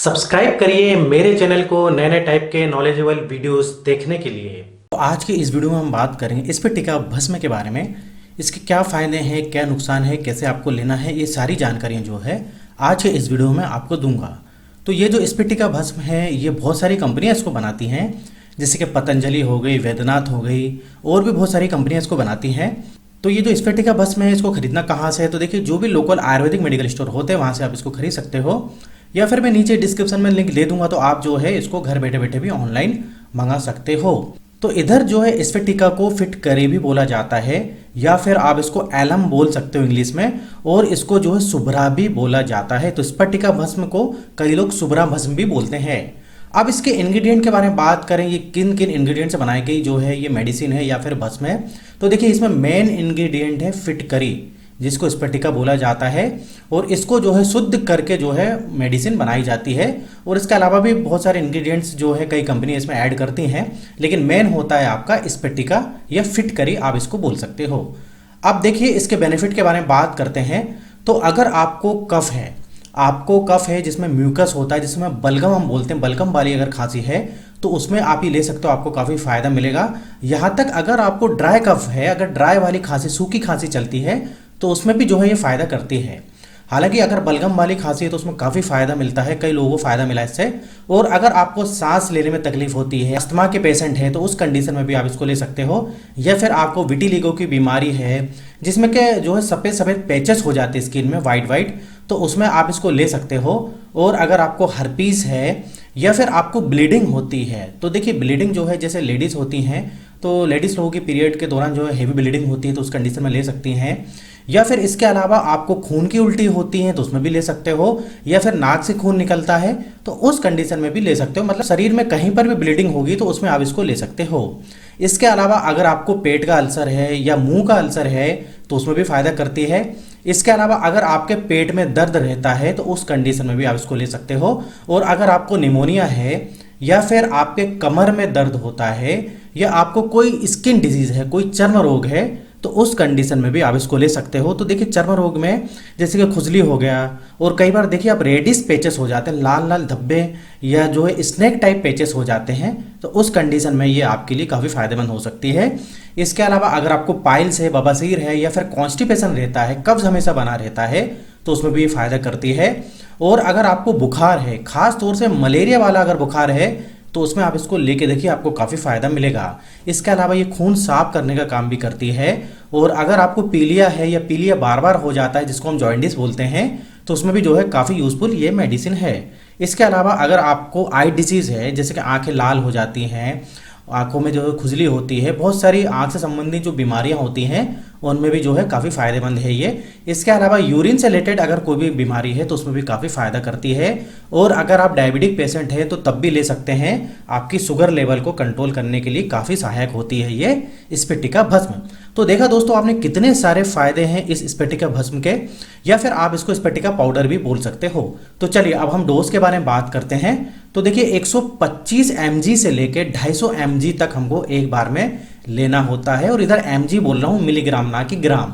Subscribe करिए मेरे channel को नए नए टाइप के नॉलेजेबल वीडियोस देखने के लिए। तो आज की इस वीडियो में हम बात करेंगे स्फटिका भस्म के बारे में। इसके क्या फ़ायदे हैं, क्या नुकसान है, कैसे आपको लेना है, ये सारी जानकारियाँ जो है आज के इस वीडियो में आपको दूंगा। तो ये जो स्फटिका भस्म है ये बहुत सारी कंपनियाँ इसको बनाती हैं, जैसे कि पतंजलि हो गई, वैद्यनाथ हो गई, और भी बहुत सारी कंपनियाँ इसको बनाती हैं। तो ये जो स्फटिका भस्म है इसको खरीदना कहाँ से है, तो देखिए जो भी लोकल आयुर्वेदिक मेडिकल स्टोर होते हैं वहाँ से आप इसको खरीद सकते हो, या फिर मैं नीचे डिस्क्रिप्शन में लिंक दे दूंगा, तो आप जो है इसको घर बैठे बैठे भी ऑनलाइन मंगा सकते हो। तो इधर जो है स्फटिका को फिटकरी भी बोला जाता है, या फिर आप इसको एलम बोल सकते हो इंग्लिश में, और इसको जो है सुभरा भी बोला जाता है। तो स्फटिका भस्म को कई लोग सुभरा भस्म भी बोलते हैं। अब इसके इंग्रेडिएंट के बारे में बात करें, ये किन किन इंग्रेडिएंट से बनाई गई जो है ये मेडिसिन है या फिर भस्म है, तो देखिए इसमें मेन इंग्रेडिएंट है फिटकरी, जिसको स्फटिका बोला जाता है, और इसको जो है शुद्ध करके जो है मेडिसिन बनाई जाती है। और इसके अलावा भी बहुत सारे इंग्रेडिएंट्स जो है कई कंपनी इसमें ऐड करती हैं, लेकिन मेन होता है आपका स्फटिका या फिटकरी, आप इसको बोल सकते हो। अब देखिए इसके बेनिफिट के बारे में बात करते हैं। तो अगर आपको कफ है जिसमें म्यूकस होता है, जिसमें बलगम हम बोलते हैं, बलगम वाली अगर खांसी है तो उसमें आप ही ले सकते हो, आपको काफ़ी फ़ायदा मिलेगा। यहाँ तक अगर आपको ड्राई कफ है, अगर ड्राई वाली खांसी, सूखी खांसी चलती है, तो उसमें भी जो है ये फ़ायदा करती है। हालांकि अगर बलगम वाली खांसी है तो उसमें काफ़ी फ़ायदा मिलता है, कई लोगों को फ़ायदा मिला इससे। और अगर आपको सांस लेने में तकलीफ होती है, अस्थमा के पेशेंट है, तो उस कंडीशन में भी आप इसको ले सकते हो। या फिर आपको विटिलिगो की बीमारी है, जिसमें के जो है सफ़ेद सफ़ेद पैचेस हो जाते हैं स्किन में, वाइट वाइट, तो उसमें आप इसको ले सकते हो। और अगर आपको हर्पीस है या फिर आपको ब्लीडिंग होती है, तो देखिए ब्लीडिंग जो है जैसे लेडीज़ होती हैं, तो लेडीज़ लोगों की पीरियड के दौरान जो है हेवी ब्लीडिंग होती है, तो उस कंडीशन में ले सकती हैं। या फिर इसके अलावा आपको खून की उल्टी होती है तो उसमें भी ले सकते हो, या फिर नाक से खून निकलता है तो उस कंडीशन में भी ले सकते हो। मतलब शरीर में कहीं पर भी ब्लीडिंग होगी तो उसमें आप इसको ले सकते हो। इसके अलावा अगर आपको पेट का अल्सर है या मुंह का अल्सर है तो उसमें भी फ़ायदा करती है। इसके अलावा अगर आपके पेट में दर्द रहता है तो उस कंडीशन में भी आप इसको ले सकते हो। और अगर आपको निमोनिया है, या फिर आपके कमर में दर्द होता है, या आपको कोई स्किन डिजीज़ है, कोई चर्म रोग है, तो उस कंडीशन में भी आप इसको ले सकते हो। तो देखिए चर्म रोग में जैसे कि खुजली हो गया, और कई बार देखिए आप रेडिश पैचेस हो जाते हैं, लाल लाल धब्बे या जो है स्नेक टाइप पैचेस हो जाते हैं, तो उस कंडीशन में ये आपके लिए काफ़ी फायदेमंद हो सकती है। इसके अलावा अगर आपको पाइल्स है, बवासीर है, या फिर कॉन्स्टिपेशन रहता है, कब्ज हमेशा बना रहता है, तो उसमें भी ये फ़ायदा करती है। और अगर आपको बुखार है, खास तौर से मलेरिया वाला अगर बुखार है, तो उसमें आप इसको लेके देखिए, आपको काफ़ी फ़ायदा मिलेगा। इसके अलावा ये खून साफ करने का काम भी करती है। और अगर आपको पीलिया है या पीलिया बार बार हो जाता है, जिसको हम जॉइंडिस बोलते हैं, तो उसमें भी जो है काफ़ी यूज़फुल ये मेडिसिन है। इसके अलावा अगर आपको आई डिसीज़ है, जैसे कि आंखें लाल हो जाती हैं, आंखों में जो है खुजली होती है, बहुत सारी आंख से संबंधित जो बीमारियां होती हैं उनमें भी जो है काफ़ी फ़ायदेमंद है ये। इसके अलावा यूरिन से रिलेटेड अगर कोई भी बीमारी है तो उसमें भी काफ़ी फ़ायदा करती है। और अगर आप डायबिटिक पेशेंट हैं तो तब भी ले सकते हैं, आपकी शुगर लेवल को कंट्रोल करने के लिए काफ़ी सहायक होती है ये स्फटिका भस्म। तो देखा दोस्तों आपने कितने सारे फ़ायदे हैं इस स्फटिका भस्म के, या फिर आप इसको स्फटिका पाउडर भी बोल सकते हो। तो चलिए अब हम डोज के बारे में बात करते हैं। तो देखिए 125 mg से लेके 250 mg तक हमको एक बार में लेना होता है, और इधर mg बोल रहा हूँ, मिलीग्राम ना कि ग्राम।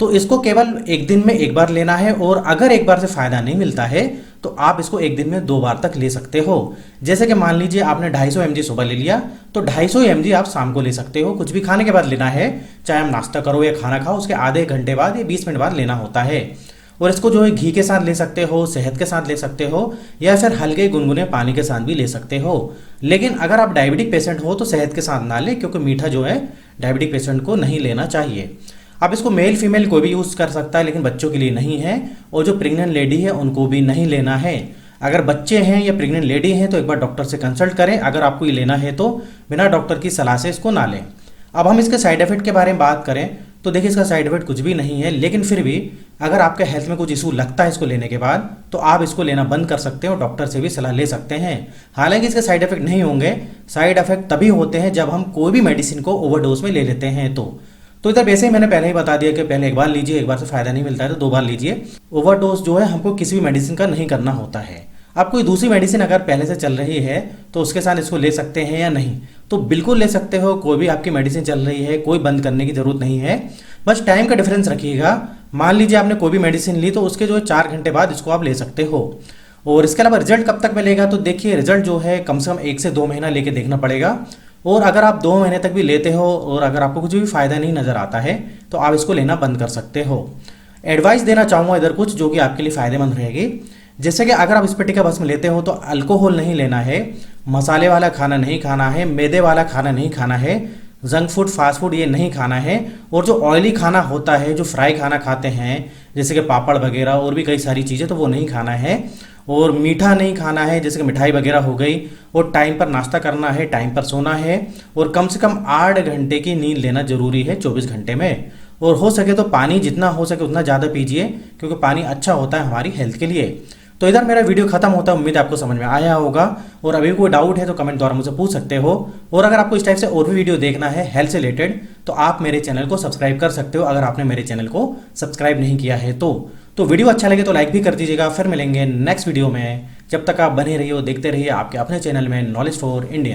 तो इसको केवल एक दिन में एक बार लेना है, और अगर एक बार से फ़ायदा नहीं मिलता है तो आप इसको एक दिन में 2 बार तक ले सकते हो। जैसे कि मान लीजिए आपने 250 mg सुबह ले लिया, तो 250 mg आप शाम को ले सकते हो। कुछ भी खाने के बाद लेना है, चाहे हम नाश्ता करो या खाना खाओ, उसके आधे घंटे बाद या 20 मिनट बाद लेना होता है। और इसको जो है घी के साथ ले सकते हो, शहद के साथ ले सकते हो, या फिर हल्के गुनगुने पानी के साथ भी ले सकते हो। लेकिन अगर आप डायबिटिक पेशेंट हो तो शहद के साथ ना ले, क्योंकि मीठा जो है डायबिटिक पेशेंट को नहीं लेना चाहिए। अब इसको मेल फीमेल कोई भी यूज़ कर सकता है, लेकिन बच्चों के लिए नहीं है, और जो प्रेग्नेंट लेडी है उनको भी नहीं लेना है। अगर बच्चे हैं या प्रेग्नेंट लेडी हैं तो एक बार डॉक्टर से कंसल्ट करें, अगर आपको ये लेना है तो बिना डॉक्टर की सलाह से इसको ना लें। अब हम इसके साइड इफेक्ट के बारे में बात करें तो देखिए इसका साइड इफेक्ट कुछ भी नहीं है, लेकिन फिर भी अगर आपके हेल्थ में कुछ इशू लगता है इसको लेने के बाद, तो आप इसको लेना बंद कर सकते हो, डॉक्टर से भी सलाह ले सकते हैं। हालांकि इसके साइड इफेक्ट नहीं होंगे, साइड इफेक्ट तभी होते हैं जब हम कोई भी मेडिसिन को ओवरडोज में ले लेते हैं। तो इधर वैसे ही मैंने पहले ही बता दिया कि पहले एक बार लीजिए, एक बार से फ़ायदा नहीं मिलता है तो 2 बार लीजिए। ओवरडोज जो है हमको किसी भी मेडिसिन का नहीं करना होता है। आप कोई दूसरी मेडिसिन अगर पहले से चल रही है तो उसके साथ इसको ले सकते हैं या नहीं, तो बिल्कुल ले सकते हो। कोई भी आपकी मेडिसिन चल रही है, कोई बंद करने की ज़रूरत नहीं है, बस टाइम का डिफरेंस रखिएगा। मान लीजिए आपने कोई भी मेडिसिन ली तो उसके जो 4 घंटे बाद इसको आप ले सकते हो। और इसके अलावा रिजल्ट कब तक मिलेगा, तो देखिए रिजल्ट जो है कम से कम 1 से 2 महीना लेके देखना पड़ेगा। और अगर आप 2 महीने तक भी लेते हो और अगर आपको कुछ भी फ़ायदा नहीं नज़र आता है तो आप इसको लेना बंद कर सकते हो। एडवाइस देना चाहूँगा इधर कुछ जो कि आपके लिए फ़ायदेमंद रहेगी। जैसे कि अगर आप स्पेटिका भस्म लेते हो तो अल्कोहल नहीं लेना है, मसाले वाला खाना नहीं खाना है, मैदे वाला खाना नहीं खाना है, जंक फूड फास्ट फूड ये नहीं खाना है। और जो ऑयली खाना होता है, जो फ्राई खाना खाते हैं जैसे कि पापड़ वगैरह और भी कई सारी चीज़ें, तो वो नहीं खाना है। और मीठा नहीं खाना है जैसे कि मिठाई वगैरह हो गई। और टाइम पर नाश्ता करना है, टाइम पर सोना है और कम से कम 8 घंटे की नींद लेना जरूरी है 24 घंटे में। और हो सके तो पानी जितना हो सके उतना ज़्यादा पीजिए क्योंकि पानी अच्छा होता है हमारी हेल्थ के लिए। तो इधर मेरा वीडियो खत्म होता है, उम्मीद है आपको समझ में आया होगा। और अभी कोई डाउट है तो कमेंट द्वारा मुझे पूछ सकते हो। और अगर आपको इस टाइप से और भी वीडियो देखना है हेल्थ से रिलेटेड तो आप मेरे चैनल को सब्सक्राइब कर सकते हो अगर आपने मेरे चैनल को सब्सक्राइब नहीं किया है तो वीडियो अच्छा लगे तो लाइक भी कर दीजिएगा। फिर मिलेंगे नेक्स्ट वीडियो में, जब तक आप बने रहिए देखते रहिए आपके अपने चैनल में नॉलेज फॉर इंडिया।